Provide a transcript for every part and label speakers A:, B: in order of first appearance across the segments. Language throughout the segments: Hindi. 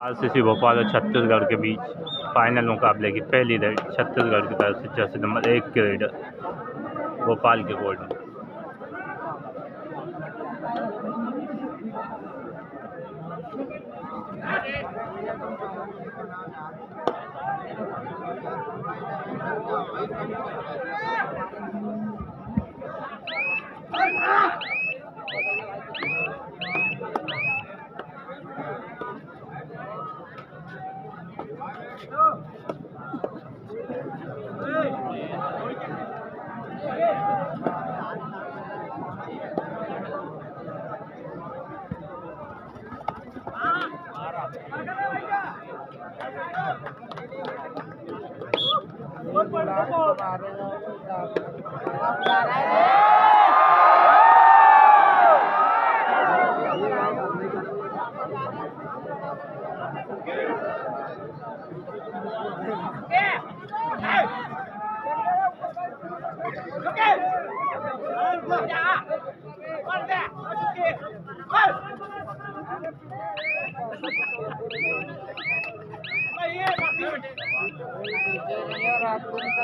A: आरसीसी भोपाल और छत्तीसगढ़ के बीच फाइनल मुकाबले की पहली रेड छत्तीसगढ़ की तरफ से जर्सी नंबर 1 के रेडर भोपाल के कोर्ट में।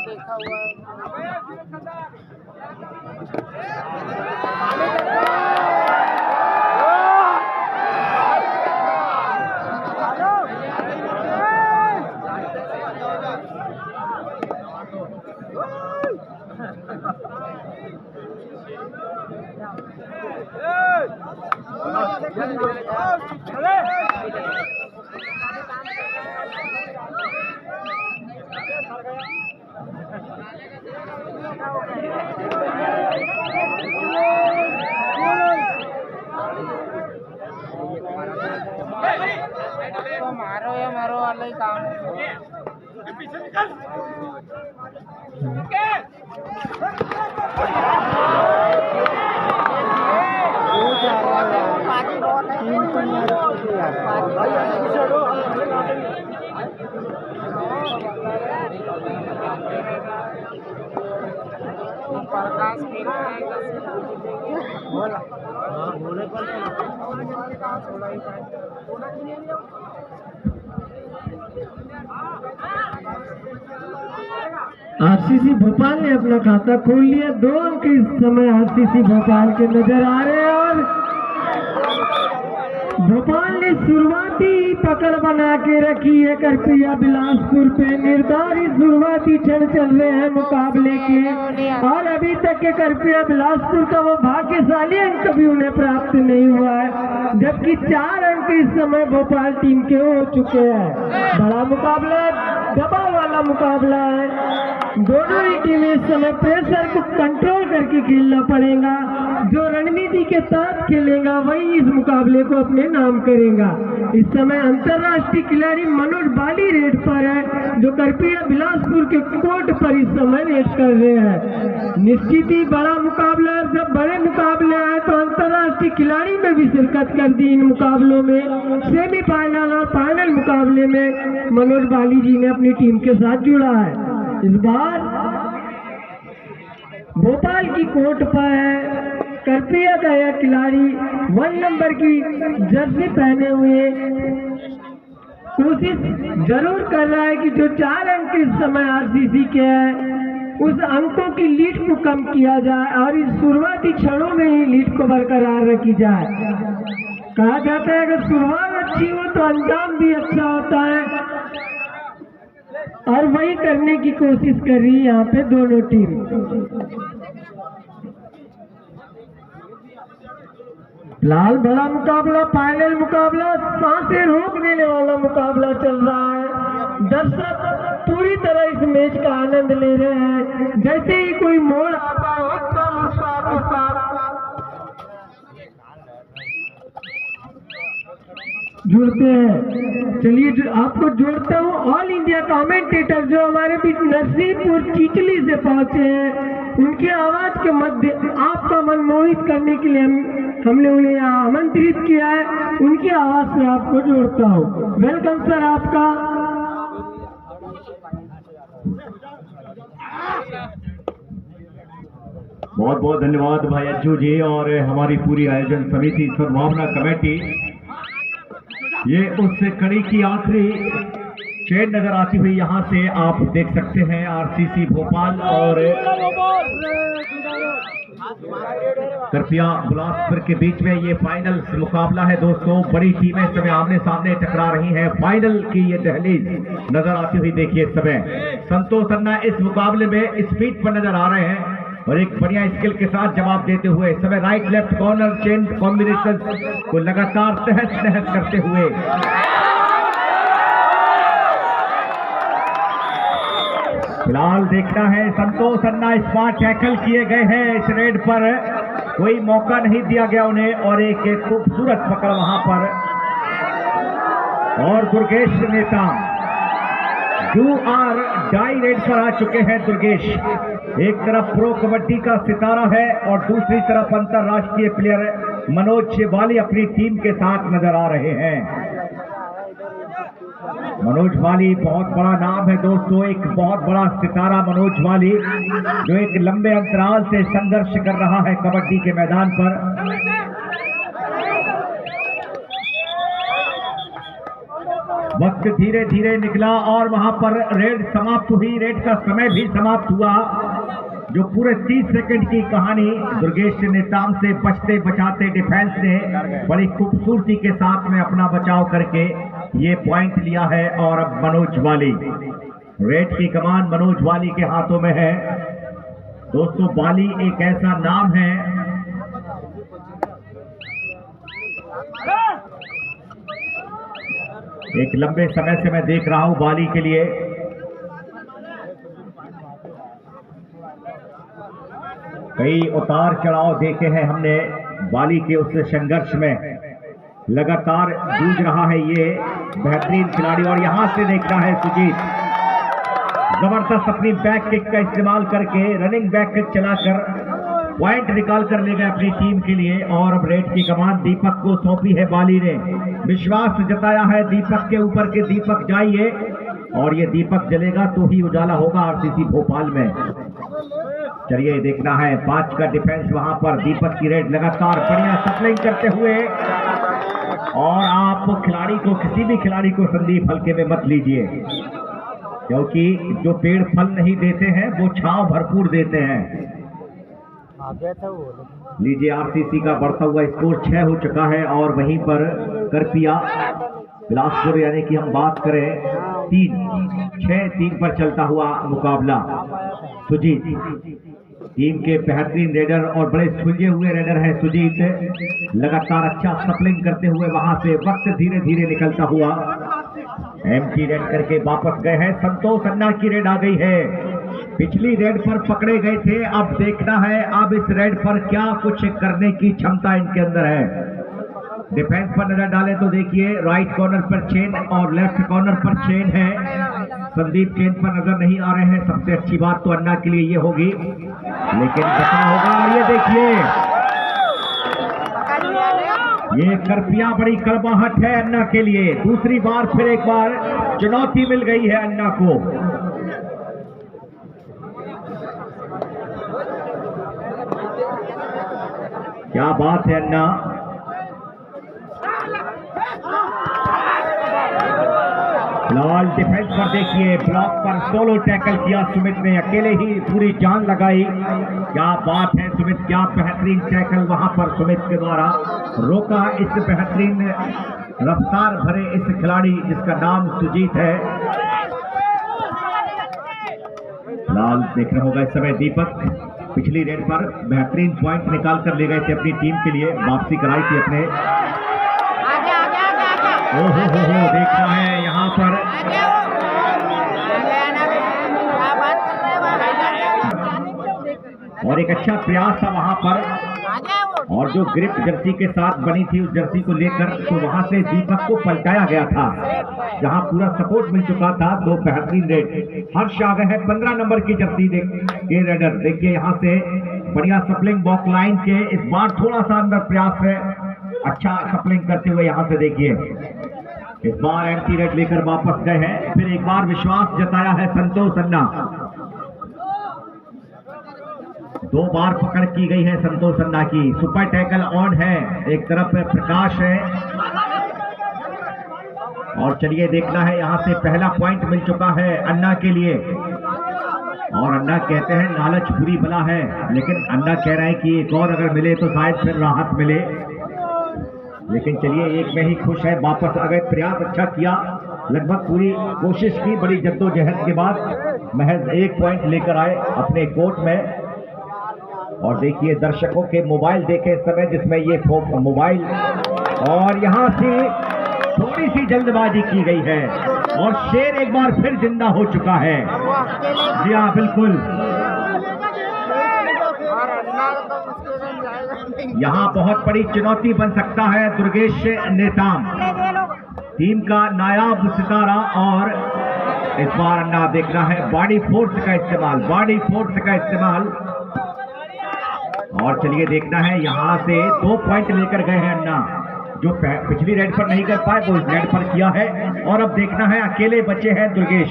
B: देखा हुआ मारो वाला ही काम
C: आरसीसी भोपाल ने अपना खाता खोल लिया। 2 अंक इस समय आरसीसी भोपाल के नजर आ रहे हैं और भोपाल ने शुरुआती पकड़ बना के रखी है करपिया बिलासपुर पे। निर्धारित शुरुआती क्षण चल रहे हैं मुकाबले के और अभी तक के करपिया बिलासपुर का वो भाग्यशाली अंक कभी उन्हें प्राप्त नहीं हुआ है, जबकि 4 अंक इस समय भोपाल टीम के हो चुके हैं। बड़ा मुकाबला, दबाव वाला मुकाबला है। दोनों ही टीमें इस समय प्रेशर को कंट्रोल करके खेलना पड़ेगा। जो रणनीति के तहत खेलेगा वही इस मुकाबले को अपने नाम करेगा। इस समय अंतर्राष्ट्रीय खिलाड़ी मनोज बाली रेड पर है, जो करपिया बिलासपुर के कोर्ट पर इस समय रेड कर रहे हैं। निश्चित ही बड़ा मुकाबला है। जब बड़े मुकाबले आए तो अंतर्राष्ट्रीय खिलाड़ी में भी शिरकत कर दी इन मुकाबलों में। सेमीफाइनल और फाइनल मुकाबले में मनोज बाली जी ने अपनी टीम के साथ जुड़ा है। इस बार भोपाल की कोर्ट पर है करपिया का यह खिलाड़ी 1 नंबर की जर्सी पहने हुए कोशिश जरूर कर रहा है कि जो 4 अंक इस समय आरसीसी के हैं उस अंकों की लीड को कम किया जाए और इस शुरुआती क्षणों में ही लीड को बरकरार रखी जाए। कहा जाता है अगर शुरुआत अच्छी हो तो अंजाम भी अच्छा होता है और वही करने की कोशिश कर रही है यहाँ पे दोनों टीम। फिलहाल बड़ा मुकाबला, फाइनल मुकाबला, सांसें रोक देने वाला मुकाबला चल रहा है। दर्शक पूरी तरह इस मैच का आनंद ले रहे हैं। जैसे ही कोई मोड़ आता है एकदम उस जुड़ते हैं। चलिए आपको जोड़ता हूँ ऑल इंडिया कमेंटेटर जो हमारे बीच नरसिंहपुर चिचली से पहुंचे हैं, उनकी आवाज के मध्य आपका मन मोहित करने के लिए हमने उन्हें यहाँ आमंत्रित किया है। उनकी आवाज से आपको जोड़ता हूँ। वेलकम सर आपका।
D: बहुत बहुत धन्यवाद भाई अज्जू जी और हमारी पूरी आयोजन समिति सद्भावना कमेटी। ये उस कड़ी की आखिरी चेन नजर आती हुई यहाँ से आप देख सकते हैं आरसीसी भोपाल और कृपया बिलासपुर के बीच में ये फाइनल मुकाबला है दोस्तों। बड़ी टीमें इस समय आमने सामने टकरा रही हैं। फाइनल की ये दहलीज नजर आती हुई देखिए इस समय संतोष खन्ना इस मुकाबले में स्पीड पर नजर आ रहे हैं और एक बढ़िया स्किल के साथ जवाब देते हुए इस समय right left corner chain combination को लगातार तहस नहस करते हुए फिलहाल देखना है संतोष खन्ना इस बार टैकल किए गए हैं इस रेड पर, कोई मौका नहीं दिया गया उन्हें और एक खूबसूरत पकड़ वहां पर। और दुर्गेश नेता UR डाई रेड पर आ चुके हैं दुर्गेश। एक तरफ प्रो कबड्डी का सितारा है और दूसरी तरफ अंतरराष्ट्रीय प्लेयर मनोज वाली अपनी टीम के साथ नजर आ रहे हैं। मनोज वाली बहुत बड़ा नाम है दोस्तों, एक बहुत बड़ा सितारा मनोज वाली जो एक लंबे अंतराल से संघर्ष कर रहा है कबड्डी के मैदान पर। वक्त धीरे धीरे निकला और वहां पर रेड समाप्त हुई। रेड का समय भी समाप्त हुआ जो पूरे 30 सेकंड की कहानी दुर्गेश नेताम से बचते बचाते डिफेंस ने बड़ी खूबसूरती के साथ में अपना बचाव करके ये पॉइंट लिया है। और अब मनोज वाली रेड की कमान मनोज वाली के हाथों में है दोस्तों। वाली एक ऐसा नाम है एक लंबे समय से मैं देख रहा हूं वाली के लिए कई उतार चढ़ाव देखे हैं हमने। वाली के उस संघर्ष में लगातार जूझ रहा है ये बेहतरीन खिलाड़ी। और यहां से देखना है सुजीत जबरदस्त अपनी बैक किक का इस्तेमाल करके रनिंग बैक किक चलाकर पॉइंट निकाल कर ले गए अपनी टीम के लिए। और अब रेड की कमान दीपक को सौंपी है वाली ने, विश्वास जताया है दीपक के ऊपर के दीपक जाइए और ये दीपक जलेगा तो ही उजाला होगा आरसीसी भोपाल में। चलिए देखना है 5 का डिफेंस वहां पर दीपक की रेड लगातार बढ़िया सप्लिंग करते हुए। और आप खिलाड़ी को किसी भी खिलाड़ी को संदीप हल्के में मत लीजिए क्योंकि जो पेड़ फल नहीं देते हैं वो छांव भरपूर देते हैं। लीजिए आरसीसी का बढ़ता हुआ स्कोर 6 हो चुका है और वहीं पर करपिया बिलासपुर यानी कि हम बात करें 6-3 पर चलता हुआ मुकाबला। सुजीत टीम के बेहतरीन रेडर और बड़े सुलझे हुए रेडर हैं सुजीत, लगातार अच्छा सप्लिंग करते हुए वहां से वक्त धीरे धीरे निकलता हुआ एमटी रेड करके वापस गए हैं। संतोष खन्ना की रेड आ गई है, पिछली रेड पर पकड़े गए थे। अब देखना है अब इस रेड पर क्या कुछ करने की क्षमता इनके अंदर है। डिफेंस पर नजर डालें तो देखिए राइट कॉर्नर पर चेन और लेफ्ट कॉर्नर पर चेन है। संदीप चेन पर नजर नहीं आ रहे हैं। सबसे अच्छी बात तो अन्ना के लिए ये होगी लेकिन बचना होगा। और ये देखिए ये करपिया बड़ी कड़वाहट है अन्ना के लिए। दूसरी बार फिर एक बार चुनौती मिल गई है अन्ना को। क्या बात है अन्ना, फिलहाल डिफेंस पर देखिए ब्लॉक पर सोलो टैकल किया सुमित ने, अकेले ही पूरी जान लगाई। क्या बात है सुमित, क्या बेहतरीन टैकल वहां पर सुमित के द्वारा रोका इस बेहतरीन रफ्तार भरे इस खिलाड़ी जिसका नाम सुजीत है। फिलहाल देखना होगा इस समय दीपक पिछली रेड पर बेहतरीन पॉइंट निकाल कर ले गए थे अपनी टीम के लिए, वापसी कराई थी अपने। ओहो हो देखना है यहाँ पर और एक अच्छा प्रयास था वहां पर और जो ग्रिप जर्सी के साथ बनी थी उस जर्सी को लेकर तो वहां से दीपक को पलटाया गया था जहां पूरा सपोर्ट मिल चुका था। 2 बेहतरीन रेड। हर्ष आ गए हैं 15 नंबर की जर्सी के रेडर। देखिए यहाँ से बढ़िया सप्लिंग बॉक लाइन के, इस बार थोड़ा सा अंदर प्रयास है, अच्छा सप्लिंग करते हुए यहाँ से देखिए इस बार एंटी रेड लेकर वापस गए हैं। फिर एक बार विश्वास जताया है संतोष खन्ना। 2 बार पकड़ की गई है संतोष खन्ना की। सुपर टैकल ऑन है, एक तरफ प्रकाश है और चलिए देखना है, यहाँ से पहला पॉइंट मिल चुका है अन्ना के लिए। और अन्ना कहते हैं लालच बुरी बला है, लेकिन अन्ना कह रहे हैं कि एक और अगर मिले तो शायद फिर राहत मिले। लेकिन चलिए एक में ही खुश है, वापस आ गए। प्रयास अच्छा किया, लगभग पूरी कोशिश की, बड़ी जद्दोजहद के बाद महज 1 पॉइंट लेकर आए अपने कोर्ट में। और देखिए दर्शकों के मोबाइल देखे इस समय, जिसमें ये मोबाइल, और यहाँ से थोड़ी सी जल्दबाजी की गई है और शेर एक बार फिर जिंदा हो चुका है। जी हाँ बिल्कुल, यहाँ बहुत बड़ी चुनौती बन सकता है दुर्गेश नेताम, टीम का नायाब सितारा। और इस बार अन्ना देखना है बॉडी फोर्स का इस्तेमाल, बॉडी फोर्स का इस्तेमाल। और चलिए देखना है, यहाँ से 2 पॉइंट लेकर गए हैं अन्ना, जो पिछली रेड पर नहीं कर पाए वो इस रेड पर किया है। और अब देखना है, अकेले बचे हैं दुर्गेश,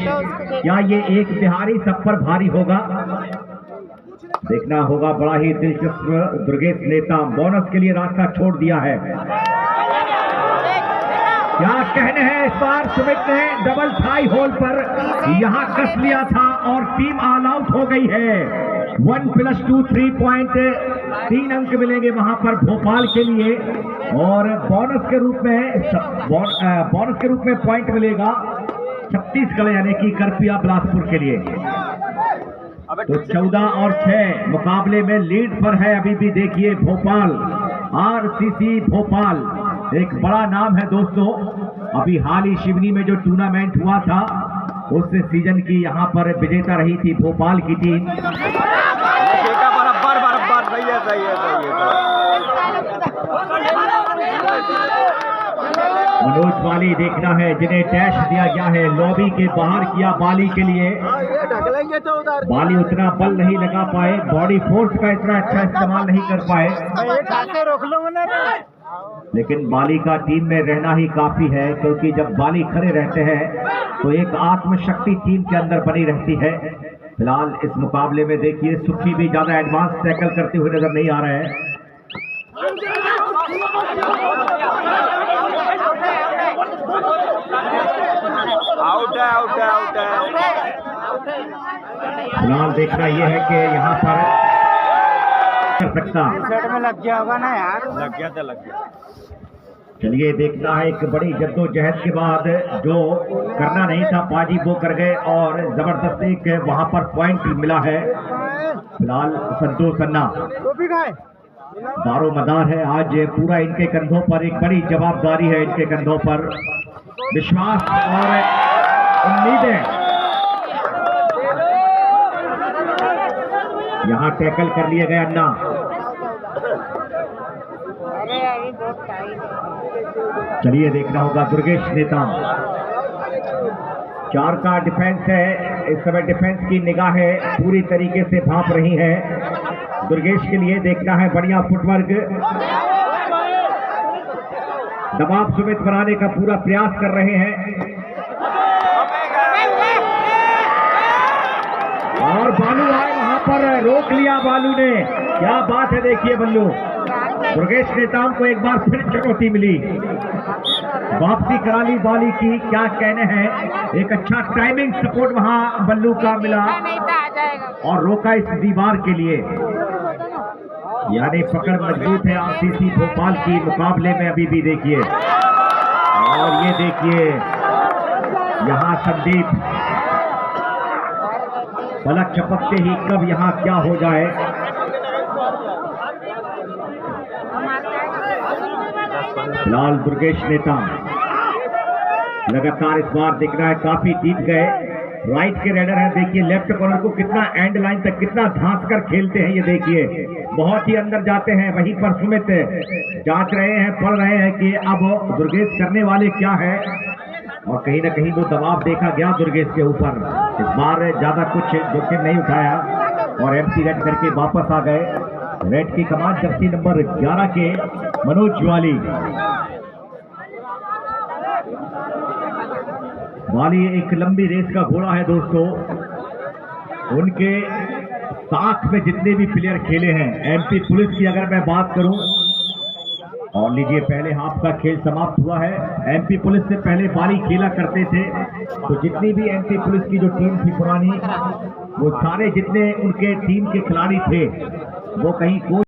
D: क्या ये एक बिहारी सब पर भारी होगा? देखना होगा, बड़ा ही दिलचस्प। दुर्गेश नेता बोनस के लिए रास्ता छोड़ दिया है। क्या कहने हैं इस बार? सुमित ने डबल थाई होल पर यहाँ कस लिया था और टीम ऑल आउट हो गई है। 1 + 2 3 पॉइंट, 3 अंक मिलेंगे वहां पर भोपाल के लिए। और बोनस के रूप में पॉइंट मिलेगा छत्तीसगढ़ यानी कि करपिया बिलासपुर के लिए। तो 14 और 6 मुकाबले में लीड पर है अभी भी। देखिए भोपाल, आरसीसी भोपाल एक बड़ा नाम है दोस्तों। अभी हाल ही शिवनी में जो टूर्नामेंट हुआ था उस सीजन की यहाँ पर विजेता रही थी भोपाल की टीम। मनोज बाली देखना है, जिन्हें डैश दिया गया है, लॉबी के बाहर किया बाली के लिए। बाली उतना बल नहीं लगा पाए, बॉडी फोर्स का इतना अच्छा इस्तेमाल नहीं कर पाए। लेकिन बाली का टीम में रहना ही काफी है, क्योंकि जब बाली खड़े रहते हैं तो एक आत्मशक्ति टीम के अंदर बनी रहती है। फिलहाल इस मुकाबले में देखिए सुखी भी ज्यादा एडवांस टैकल करते हुए नजर नहीं आ रहे हैं। फिलहाल देखना यह है कि यहाँ पर कर सकता
B: में लग गया होगा ना यार,
A: लग गया।
D: चलिए देखना है, एक बड़ी जद्दोजहद के बाद जो करना नहीं था पाजी वो कर गए और जबरदस्त एक वहां पर पॉइंट मिला है। फिलहाल संतोष अन्ना दारोमदार है आज, पूरा इनके कंधों पर एक बड़ी जवाबदारी है, इनके कंधों पर विश्वास और उम्मीदें। यहाँ टैकल कर लिए गए अन्ना। चलिए देखना होगा दुर्गेश नेता, 4 का डिफेंस है इस समय। डिफेंस की निगाहें पूरी तरीके से भांप रही है दुर्गेश के लिए। देखना है बढ़िया फुटवर्क, दबाव सुमित बनाने का पूरा प्रयास कर रहे हैं। और बालू आए वहां पर, रोक लिया बालू ने, क्या बात है। देखिए बल्लू, दुर्गेश नेताम को एक बार फिर चुनौती मिली, वापसी करा ली बाली की। क्या कहने हैं, एक अच्छा टाइमिंग सपोर्ट वहां बल्लू का मिला और रोका इस दीवार के लिए। यानी पकड़ मजबूत है आरसीसी भोपाल की मुकाबले में अभी भी। देखिए, और ये देखिए यहाँ संदीप पलक झपकते ही कब यहाँ क्या हो जाए। फिलहाल दुर्गेश नेता लगातार इस बार दिख रहा है काफी जीत गए। राइट के रेडर है, देखिए लेफ्ट कॉर्नर को कितना एंड लाइन तक कितना धांस कर खेलते हैं। ये देखिए बहुत ही अंदर जाते हैं। वहीं पर सुमित जांच रहे हैं, पढ़ रहे हैं कि अब दुर्गेश करने वाले क्या है। और कहीं ना कहीं वो दबाव देखा गया दुर्गेश के ऊपर। इस बार ज्यादा कुछ जोखिम नहीं उठाया और एमसी रेड करके वापस आ गए। रेड की कमान जर्सी नंबर 11 के मनोज वाली। वाली एक लंबी रेस का घोड़ा है दोस्तों। उनके साथ में जितने भी प्लेयर खेले हैं, एमपी पुलिस की अगर मैं बात करूं और लीजिए पहले हाफ का खेल समाप्त हुआ है। एमपी पुलिस से पहले बाली खेला करते थे, तो जितनी भी एमपी पुलिस की जो टीम थी पुरानी, वो सारे जितने उनके टीम के खिलाड़ी थे वो कहीं कोच